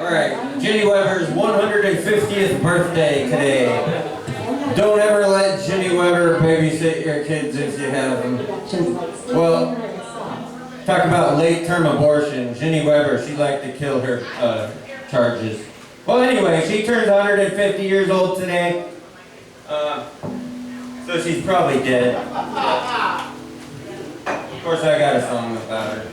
Alright, Jenny Weber's 150th birthday today. Don't ever let Jenny Weber babysit your kids if you have them. Well, talk about late-term abortion. Jenny Weber, she'd like to kill her charges. Well, anyway, she turns 150 years old today. So she's probably dead. Of course, I got a song about her.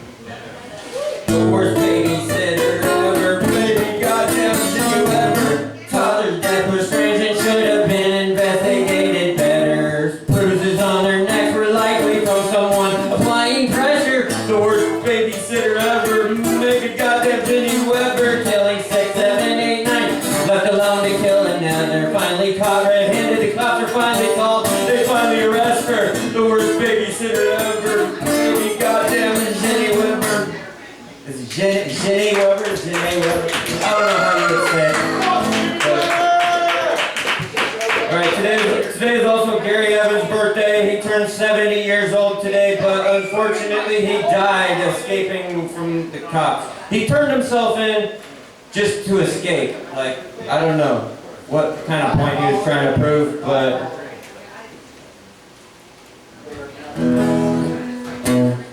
The worst babysitter ever, baby, goddamn Jenny Weber. Father's death was strange and should have been investigated better. Bruises on their necks were likely from someone applying pressure. The worst babysitter ever, make a goddamn Jenny Weber. Killing 6, 7, 8, 9, left alone to kill another. Finally caught red-handed, the cops are finally called. They finally arrest her. The worst babysitter ever, baby, goddamn Jenny Weber. It's Jenny Weber, Jenny Weber. I don't know how you would say it. Alright, today is also Gary Evans' birthday. He turned 70 years old today, but unfortunately he died escaping from the cops. He turned himself in just to escape. Like, I don't know what kind of point he was trying to prove, but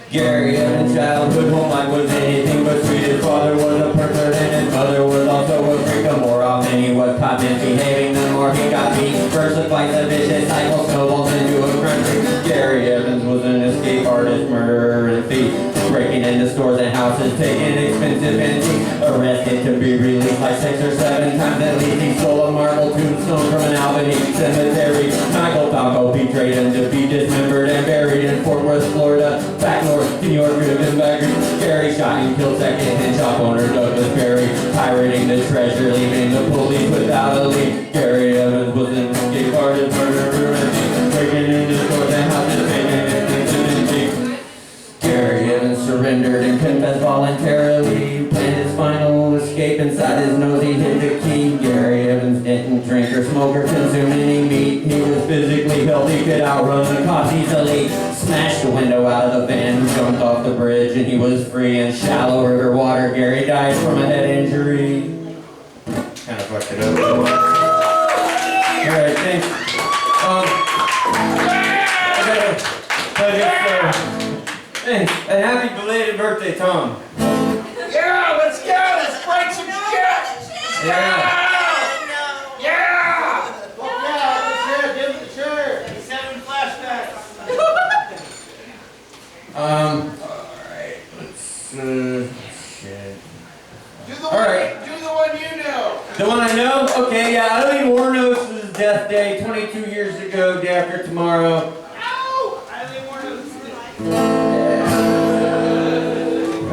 Gary Evans' childhood home life was anything but sweet. His father was a pervert and his mother was also a freak. The more often he was caught misbehaving, the more he got beat. First the fights, a vicious cycle snowballs into a country. Gary Evans was an escape artist, murderer, and thief. Breaking into stores and houses, taking expensive antiques. Arrested to be released like 6 or 7 times at least. He stole a marble tombstone from an Albany cemetery. Michael Falco betrayed him to be dismembered and buried in Fort Worth, Florida. Back north, New York, driven back. Gary shot and killed second-hand shop owner Douglas Perry, pirating the treasure, leaving the police without a lead. Gary Evans was an escape artist, murderer, and thief. Breaking into stores and houses, taking expensive antiques. Gary Evans surrendered and confessed voluntarily. Planned his final escape. Inside his nose he hid the key. Gary Evans didn't drink or smoke or consume any meat. He was physically healthy, could outrun the cops easily. Smashed the window out of the van, jumped off the bridge, and he was free in shallow river water. Gary died from a head injury. Kind of fucked it up. Alright, thanks. Thanks, and happy belated birthday, Tom. Yeah, let's go! Let's break some shit! Yeah. Yeah! Give it the shirt. 7 flashbacks. Alright, let's, shit. Do the one you know. The one I know? Okay, yeah, Eileen Warnos' death day, 22 years ago, day after tomorrow.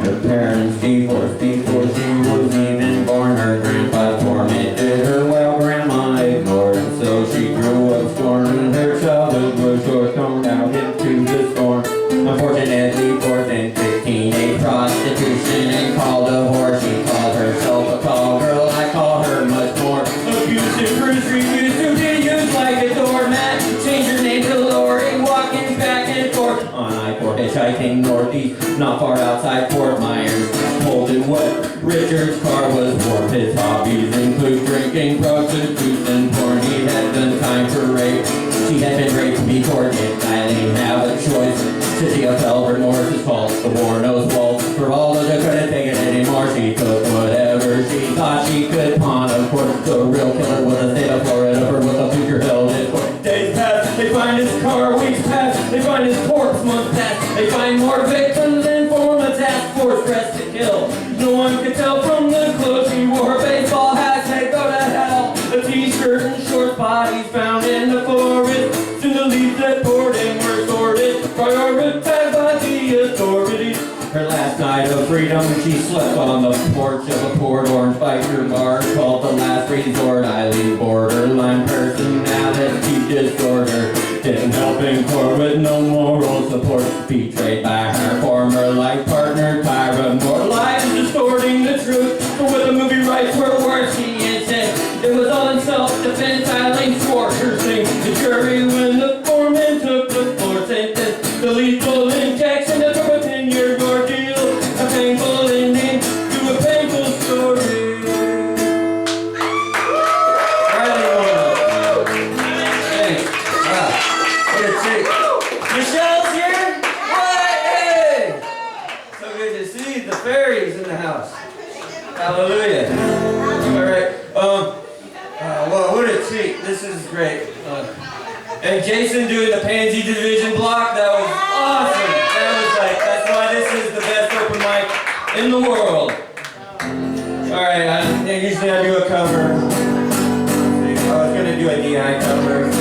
Her parents divorced before she was even born. Her grandpa tormented her while grandma ignored. So she grew up scorned. Her childhood was short, thrown out into the storm. Unfortunately, fourth and 15, a prostitution and called a whore. She called herself a call girl. I call her much more. Abusive, Bruce refused to be used like a doormat. Changed her name to Lori, walking back and forth on I-4, hitchhiking northeast, not far outside Fort Myers. Cold and wet, Richard's car was warm. His hobbies include drinking, prostitution, porn. He had done time for rape. She had been raped before. Did Eileen have a choice? To see a fell remorse is false. The war knows waltz. For all of the couldn't take it anymore. She took whatever she thought she could pawn. Of course, the real killer was a state of Florida. For what the future held it for. Days pass, they find his car. Weeks pass, they find his corpse. Months pass, they find more victims and form a task force pressed to kill. No one could tell from the clothes he wore. Baseball hats, they go to hell. A t-shirt and short bodies found in the forest. Soon the leaves that poured in were sorted, prioritized by the authorities. Her last night of freedom, she slept on the porch of a Port Orange biker bar called The Last Resort. Eileen borderline personality disorder didn't help in court with no moral support. Betrayed by her former life partner, Tyra Moore. Lies distorting the truth, but with the movie rights were worse, she insisted. It was all in self-defense. Eileen swore her thing. The jury when the foreman took the floor sentence. The lethal injection of a 10-year ordeal. A painful ending to a painful story. Hallelujah. All right. Well, what a treat. This is great. And Jason doing the Pansy Division block, that was awesome. That's why this is the best open mic in the world. All right, usually I do a cover. I was gonna do a DI cover.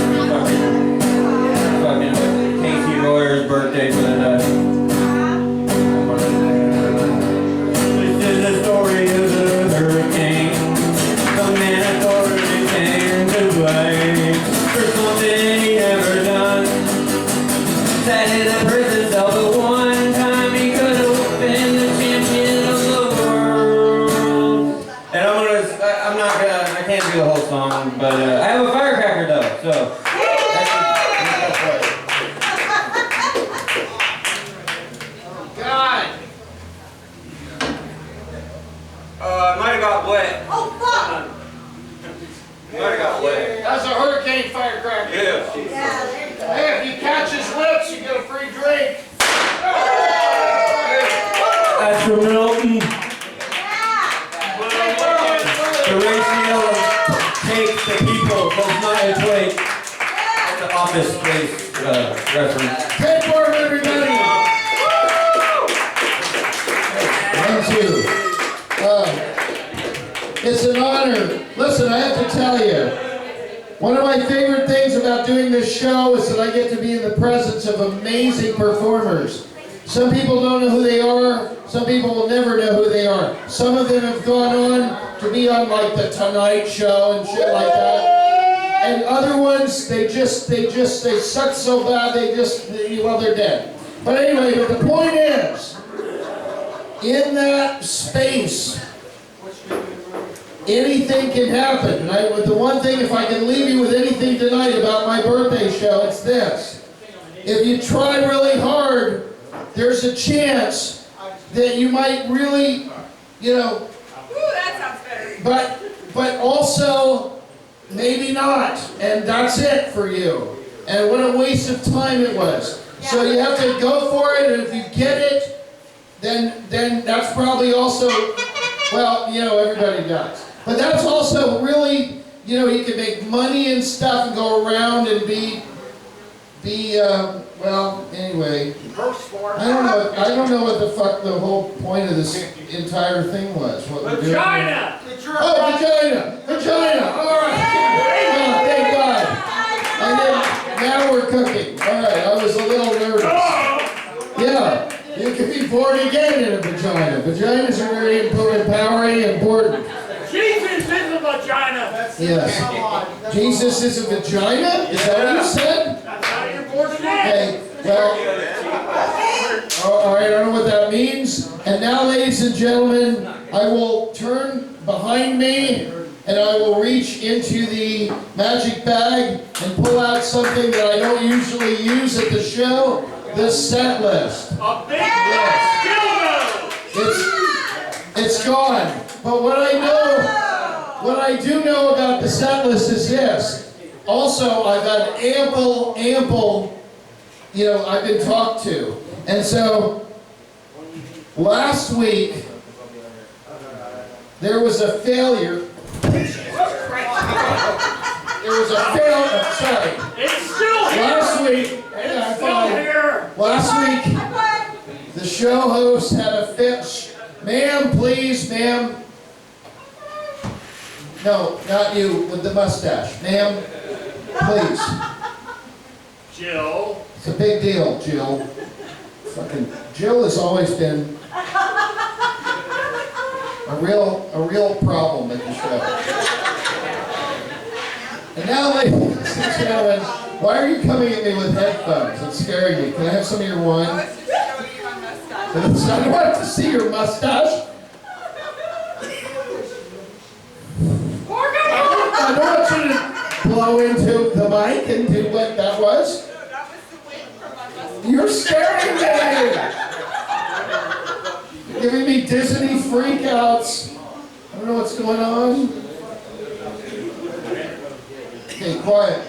Fucking Casey Royer's birthday for the night. This is the story of the hurricane. The man authority came to blame for something he never done. Sat in a prison cell, but one time he could have been the champion of the world. And I can't do the whole song, but I have a firecracker though, so. God. I might have got wet. Oh, fuck! Might have got wet. That's a hurricane firecracker. Yeah. Yeah, there you go. Hey, if you catch his lips, you get a free drink. That's from Milton. Yeah. The ratio of take to people does not equate. That's the Office Space reference. Take for him, everybody. Thank you. It's an honor. Listen, I have to tell you, one of my favorite things about doing this show is that I get to be in the presence of amazing performers. Some people don't know who they are. Some people will never know who they are. Some of them have gone on to be on like the Tonight Show and shit like that. And other ones, they suck so bad, they're dead. But anyway, but the point is, in that space, anything can happen. And the one thing, if I can leave you with anything tonight about my birthday show, it's this. If you try really hard, there's a chance that you might really, Ooh, that sounds better. but also maybe not. And that's it for you. And what a waste of time it was. So you have to go for it, and if you get it, then that's probably also, well, everybody does. But that's also really, you can make money and stuff and go around and well, anyway. I don't know what the fuck the whole point of this entire thing was. What we're doing. Vagina. Oh, vagina. All right. Oh, thank God. Now we're cooking. All right. I was a little nervous. Yeah. You can be born again in a vagina. Vaginas are very empowering and important. Jesus is a vagina. Yes. Jesus is a vagina? Is that what you said? That's how you're born again. Okay, well, all right, I don't know what that means. And now, ladies and gentlemen, I will turn behind me and I will reach into the magic bag and pull out something that I don't usually use at the show, the set list. A big dildo. It's gone. But what I do know about the set list is this. Also, I've had ample, I've been talked to. And so, last week, there was a failure. Sorry. It's still here. Last week, the show host had a fit. Ma'am, please, ma'am. No, not you, with the mustache. Ma'am, please. Jill. It's a big deal, Jill. Fucking Jill has always been a real problem at the show. And now, ladies and gentlemen, why are you coming at me with headphones? It's scaring me. Can I have some of your wine? I was just showing you my mustache. I don't want to see your mustache. I don't want you to blow into the mic and do what that was. No, that was the wind from my mustache. You're scaring me! You're giving me Disney freakouts. I don't know what's going on. Okay, quiet.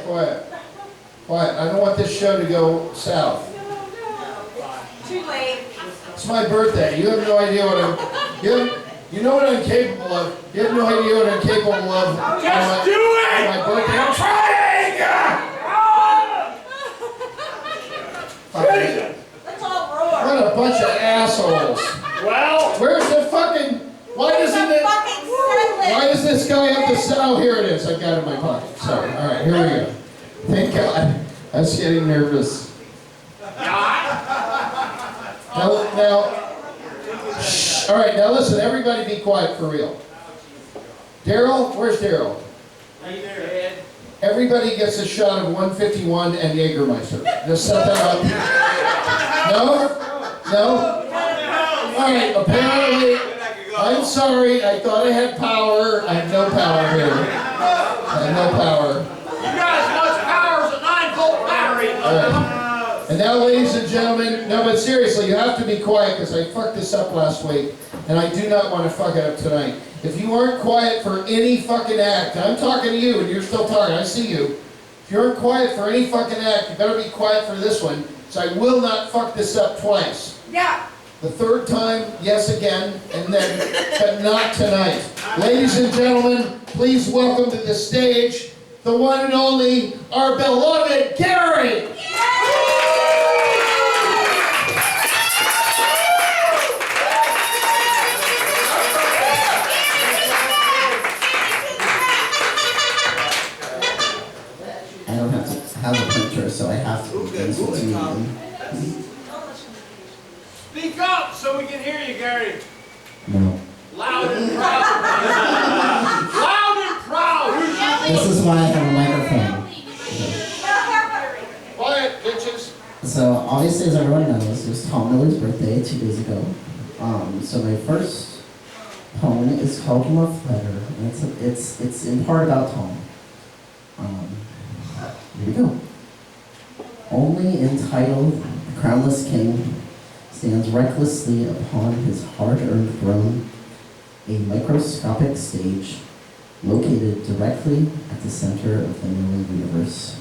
I don't want this show to go south. Too late. It's my birthday. You have no idea what You know what I'm capable of. You have no idea what I'm capable of. Just do it! My birthday. I'm trying! Let's all roar. What a bunch of assholes. Well, Where's the fucking... Why does this guy have the... Oh, here it is. I've got it in my pocket. Sorry. All right, here we go. Thank God. I was getting nervous. Now, shh. All right, now listen, everybody be quiet for real. Daryl, where's Daryl? right there. Everybody gets a shot of 151 and Jägermeister. Just set that up. No? No? All right, apparently, I'm sorry, I thought I had power. I have no power here. I have no power. You got as much power as a 9-volt battery. All right. And now, ladies and gentlemen, no, but seriously, you have to be quiet because I fucked this up last week, and I do not want to fuck it up tonight. If you aren't quiet for any fucking act, I'm talking to you and you're still talking, I see you. If you aren't quiet for any fucking act, you better be quiet for this one, so I will not fuck this up twice. Yeah. The third time, yes again, and then, but not tonight. Ladies and gentlemen, please welcome to the stage, the one and only, our beloved Gary! I don't have to have a printer, so I have to begin to you. Speak up so we can hear you, Gary. No. Loud and proud. Loud and proud. This is why I have a microphone. Quiet, bitches! So obviously, as everyone knows, it was Tom Miller's birthday 2 days ago. So my first poem is called Love Letter, and it's in part about Tom. Here we go. Only entitled the crownless king stands recklessly upon his hard-earned throne, a microscopic stage located directly at the center of the known universe.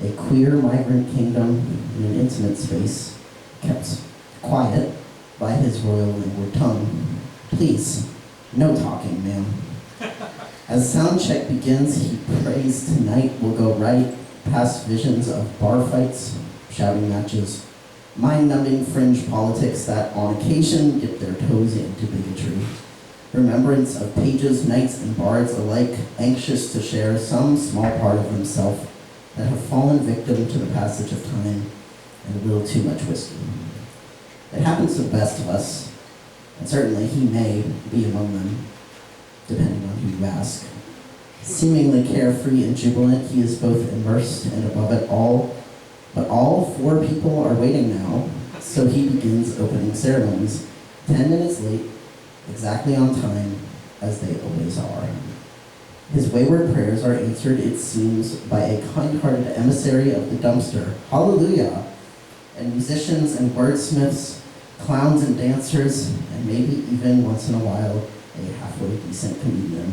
A queer migrant kingdom in an intimate space, kept quiet by his royal inward tongue. Please, no talking, ma'am. As sound check begins, he prays tonight will go right past visions of bar fights, shouting matches, mind-numbing fringe politics that on occasion dip their toes into bigotry. Remembrance of pages, knights, and bards alike, anxious to share some small part of himself that have fallen victim to the passage of time and a little too much whiskey. It happens to the best of us, and certainly he may be among them, depending on who you ask. Seemingly carefree and jubilant, he is both immersed and above it all, but all 4 people are waiting now, so he begins opening ceremonies, 10 minutes late, exactly on time, as they always are. His wayward prayers are answered, it seems, by a kind-hearted emissary of the dumpster, hallelujah, and musicians and wordsmiths, clowns and dancers, and maybe even, once in a while, a halfway decent comedian.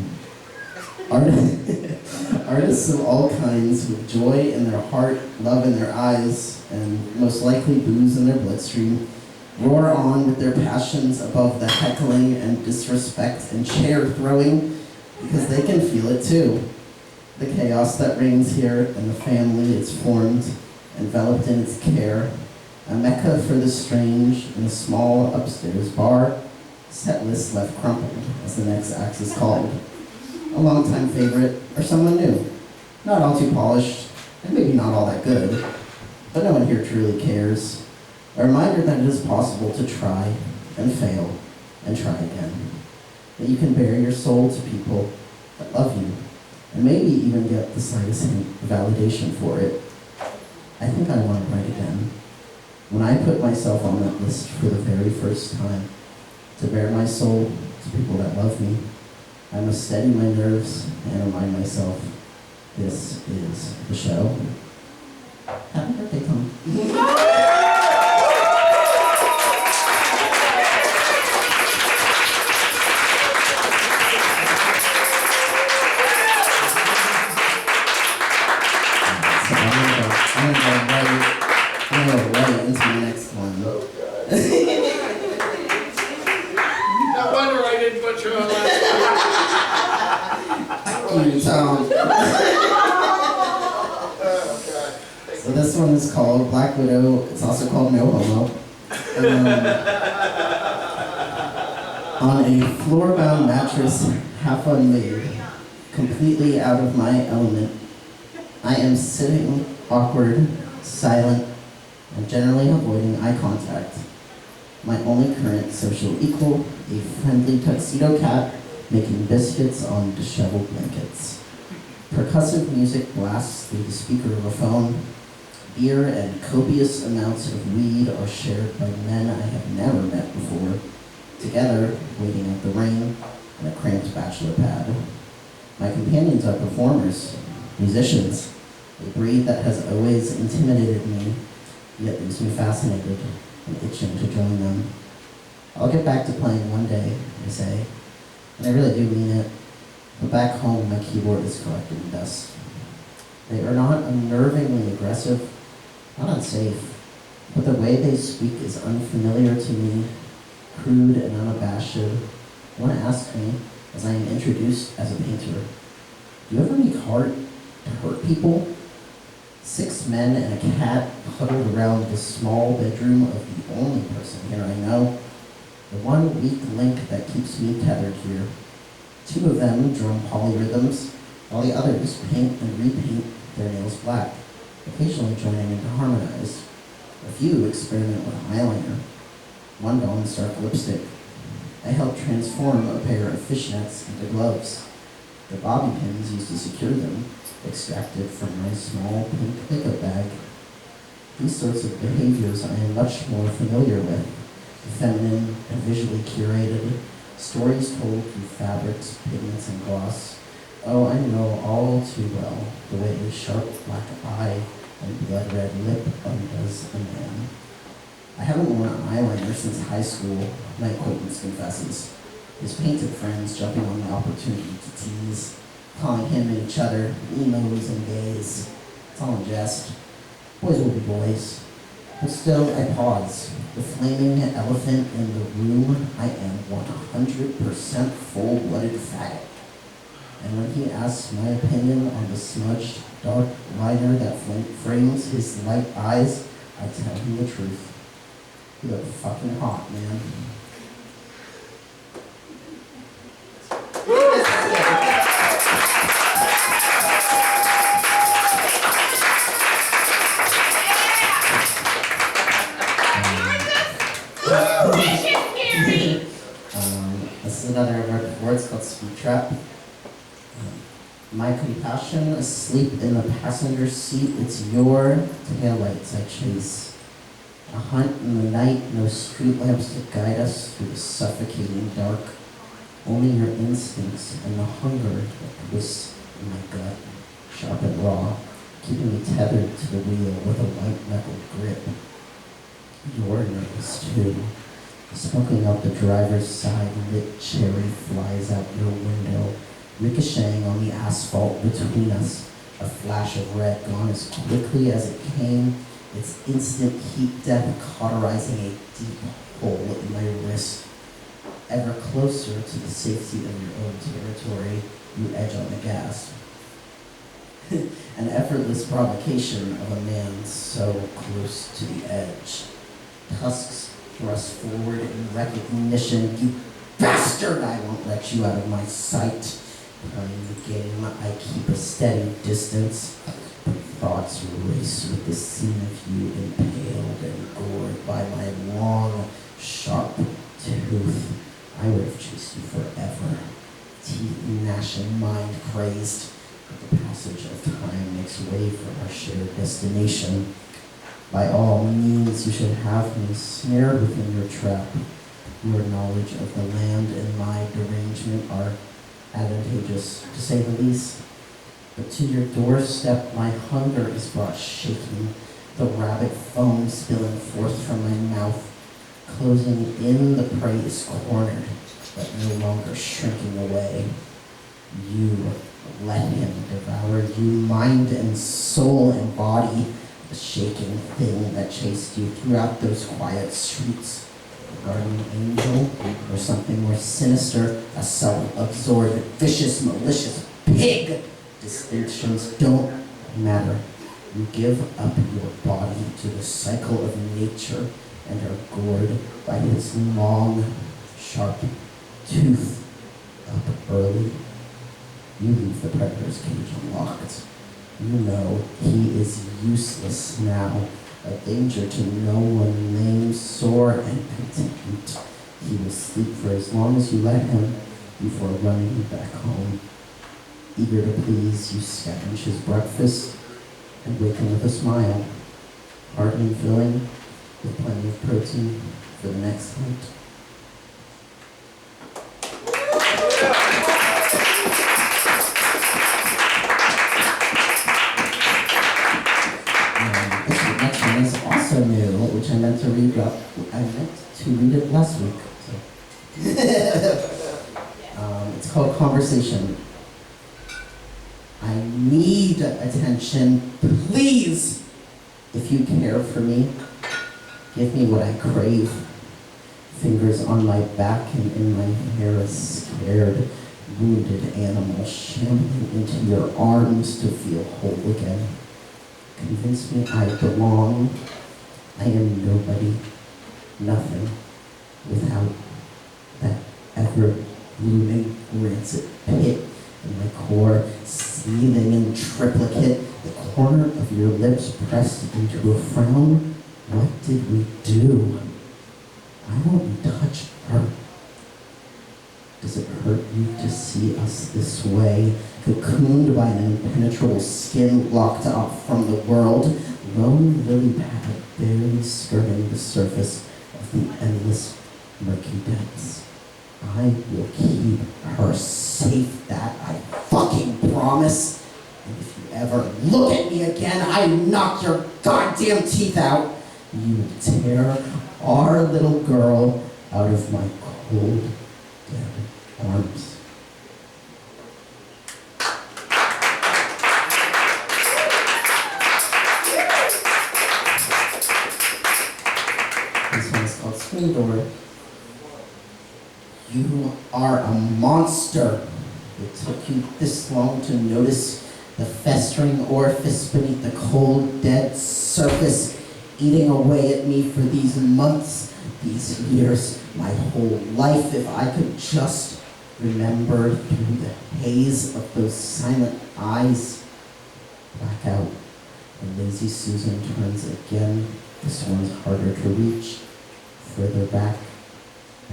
Artists of all kinds with joy in their heart, love in their eyes, and most likely booze in their bloodstream, roar on with their passions above the heckling and disrespect and chair throwing, because they can feel it too. The chaos that reigns here and the family it's formed, enveloped in its care, a mecca for the strange in a small upstairs bar, set list left crumpled as the next act is called. A longtime favorite, or someone new. Not all too polished, and maybe not all that good, but no one here truly cares. A reminder that it is possible to try and fail and try again. That you can bare your soul to people that love you, and maybe even get the slightest hint of validation for it. I think I want to write again. When I put myself on that list for the very first time, to bare my soul to people that love me, I must steady my nerves and remind myself, this is the show. Happy birthday, Tom. So I'm gonna go right into the next one. No wonder I didn't you, Tom. So this one is called Black Widow. It's also called No Homo. On a floor-bound mattress, half unmade, completely out of my element, I am sitting awkward, silent, and generally avoiding eye contact. My only current social equal, a friendly tuxedo cat making biscuits on disheveled blankets. Percussive music blasts through the speaker of a phone. Beer and copious amounts of weed are shared by men I have never met before, together waiting out the rain in a cramped bachelor pad. My companions are performers, musicians, a breed that has always intimidated me, yet leaves me fascinated and itching to join them. I'll get back to playing one day, I say, and I really do mean it, but back home my keyboard is collecting dust. They are not unnervingly aggressive, not unsafe, but the way they speak is unfamiliar to me, crude and unabashed. One asked me, as I am introduced as a painter, do you ever need heart to hurt people? 6 men and a cat huddled around the small bedroom of the only person here I know, the one weak link that keeps me tethered here. 2 of them drum polyrhythms, while the others paint and repaint their nails black, occasionally joining in to harmonize. A few experiment with eyeliner. One dons dark lipstick. I helped transform a pair of fishnets into gloves. The bobby pins used to secure them, extracted from my small pink pickup bag. These sorts of behaviors I am much more familiar with. The feminine and visually curated, stories told through fabrics, pigments, and gloss. Oh, I know all too well the way a sharp black eye and blood-red lip undoes a man. I haven't worn eyeliner since high school, my acquaintance confesses. His painted friends jumping on the opportunity to tease, calling him and each other emos and gays. It's all in jest. Boys will be boys. But still, I pause. The flaming elephant in the room, I am 100% full-blooded faggot. And when he asks my opinion on the smudged, dark liner that frames his light eyes, I tell him the truth. You look fucking hot, man. This is another of our words called Speed Trap. My compassion asleep in the passenger seat, it's your taillights I chase. A hunt in the night, no street lamps to guide us through the suffocating dark. Only your instincts and the hunger that twists in my gut, sharp and raw, keeping me tethered to the wheel with a white-knuckled grip. You're nervous too. Smoking out the driver's side, lit cherry flies out your window, ricocheting on the asphalt between us. A flash of red gone as quickly as it came, its instant heat death cauterizing a deep hole in my wrist. Ever closer to the safety of your own territory, you edge on the gas. An effortless provocation of a man so close to the edge. Tusks thrust forward in recognition. You bastard! I won't let you out of my sight. Playing the game, I keep a steady distance. But thoughts race with the scene of you impaled and gored by my long, sharp tooth. I would have chased you forever. Teeth gnashing, mind crazed. But the passage of time makes way for our shared destination. By all means, you should have me snared within your trap. Your knowledge of the land and my derangement are advantageous, to say the least. But to your doorstep, my hunger is brought shaking, the rabbit foam spilling forth from my mouth. Closing in, the prey is cornered, but no longer shrinking away. You let him devour you, mind and soul and body, the shaking thing that chased you throughout those quiet streets. A guardian angel, or something more sinister, a self-absorbed, vicious, malicious pig. Distinctions don't matter. You give up your body to the cycle of nature and are gored by his long, sharp tooth up early. You leave the predator's cage unlocked. You know he is useless now, a danger to no one, lame, sore, and content. He will sleep for as long as you let him before running back home. Eager to please, you scavenge his breakfast and wake him with a smile, hearty and filling, with plenty of protein for the next hunt. This next one is also new, which I meant to read it last week. So. It's called Conversation. I need attention, please. If you care for me, give me what I crave. Fingers on my back and in my hair, a scared, wounded animal shambling into your arms to feel whole again. Convince me I belong. I am nobody, nothing, without that ever-blooming rancid pit in my core, seething in triplicate, the corner of your lips pressed into a frown. What did we do? Why won't you touch her? Does it hurt you to see us this way, cocooned by an impenetrable skin locked off from the world, lone lily pad barely skirting the surface of the endless murky depths? I will keep her safe, that I fucking promise. And if you ever look at me again, I knock your goddamn teeth out. You will tear our little girl out of my cold, dead arms. This one's called Screen Door. You are a monster. It took you this long to notice the festering orifice beneath the cold, dead surface, eating away at me for these months, these years, my whole life. If I could just remember through the haze of those silent eyes. Black out. And lazy Susan turns again. This one's harder to reach. Further back.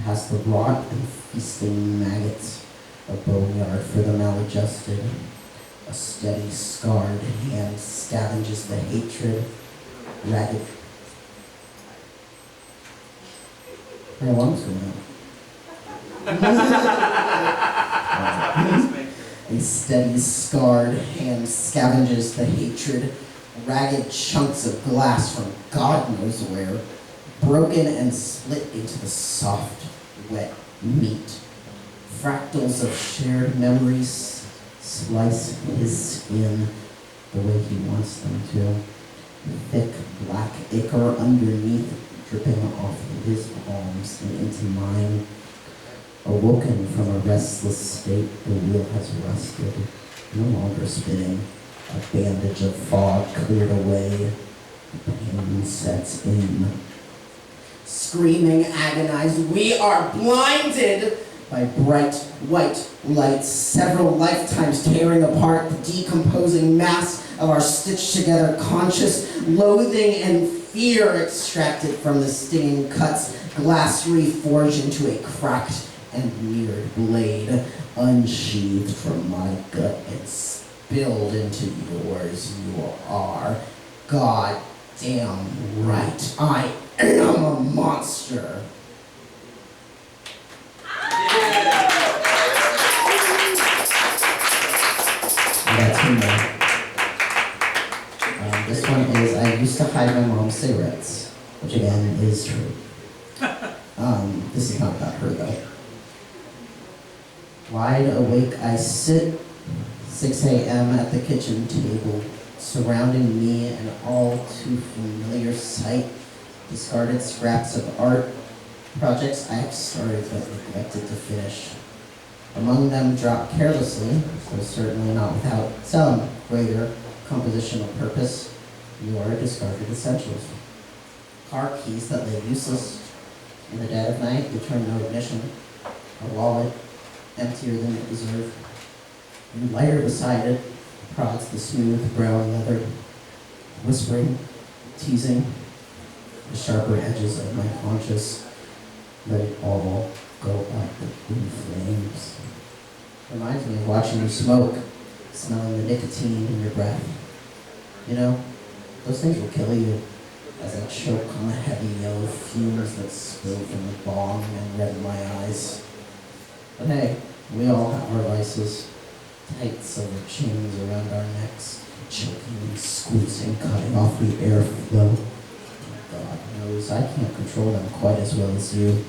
Past the rot and feasting maggots, a boneyard for the maladjusted. A steady, scarred hand scavenges the hatred, ragged. Her alarm's going off. A steady, scarred hand scavenges the hatred, ragged chunks of glass from God knows where, broken and split into the soft, wet meat. Fractals of shared memories slice his skin the way he wants them to. Thick black ichor underneath, dripping off his palms and into mine. Awoken from a restless state, the wheel has rusted, no longer spinning. A bandage of fog cleared away. The pain sets in. Screaming, agonized, we are blinded by bright white lights, several lifetimes tearing apart the decomposing mass of our stitched-together conscious, loathing and fear extracted from the stinging cuts, glass reforged into a cracked and mirrored blade, unsheathed from my gut and spilled into yours. You are goddamn right. I am a monster. That's me. This one is, I used to hide my mom's cigarettes, which again is true. This is not about her though. Wide awake I sit, 6 a.m. at the kitchen table, surrounding me an all too familiar sight, discarded scraps of art, projects I have started but neglected to finish. Among them drop carelessly, though certainly not without some greater compositional purpose, your discarded essentials. Car keys that lay useless in the dead of night return no ignition. A wallet emptier than it deserved. And lighter beside it prods the smooth brown leather, whispering, teasing the sharper edges of my conscience. Let it all go up in flames. Reminds me of watching you smoke, smelling the nicotine in your breath. You know, those things will kill you as I choke on the heavy yellow fumes that spill from the bong and redden my eyes. But hey, we all have our vices. Tight silver chains around our necks, choking and squeezing, cutting off the airflow. God knows I can't control them quite as well as you.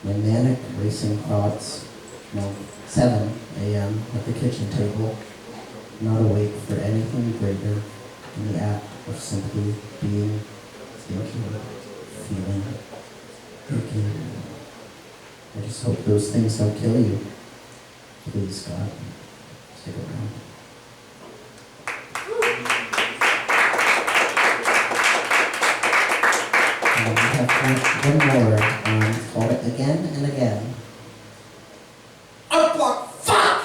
My manic racing thoughts, 7 a.m. at the kitchen table, not awake for anything greater than the act of simply being, thinking, feeling, thinking. I just hope those things don't kill you. Please, God, stick around. We have one more, it's called Again and Again. Unblock, fuck!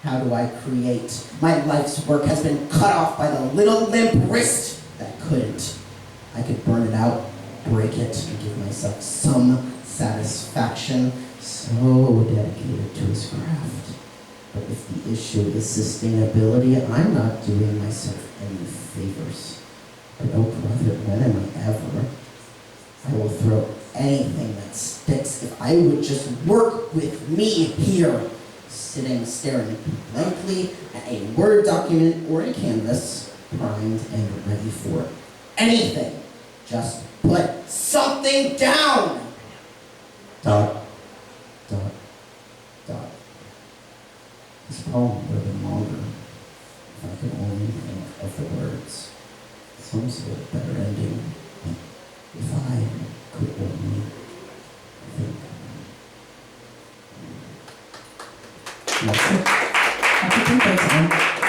How do I create? My life's work has been cut off by the little limp wrist that couldn't. I could burn it out, break it, and give myself some satisfaction. So dedicated to his craft. But if the issue is sustainability, I'm not doing myself any favors. But oh brother, when am I ever? I will throw anything that sticks if I would just work with me here, sitting staring blankly at a Word document or a canvas, primed and ready for anything. Just put something down! Dot, dot, dot. This poem would have been longer if I could only think of the words. Some sort of better ending. If I could only think. That's it. I could think that's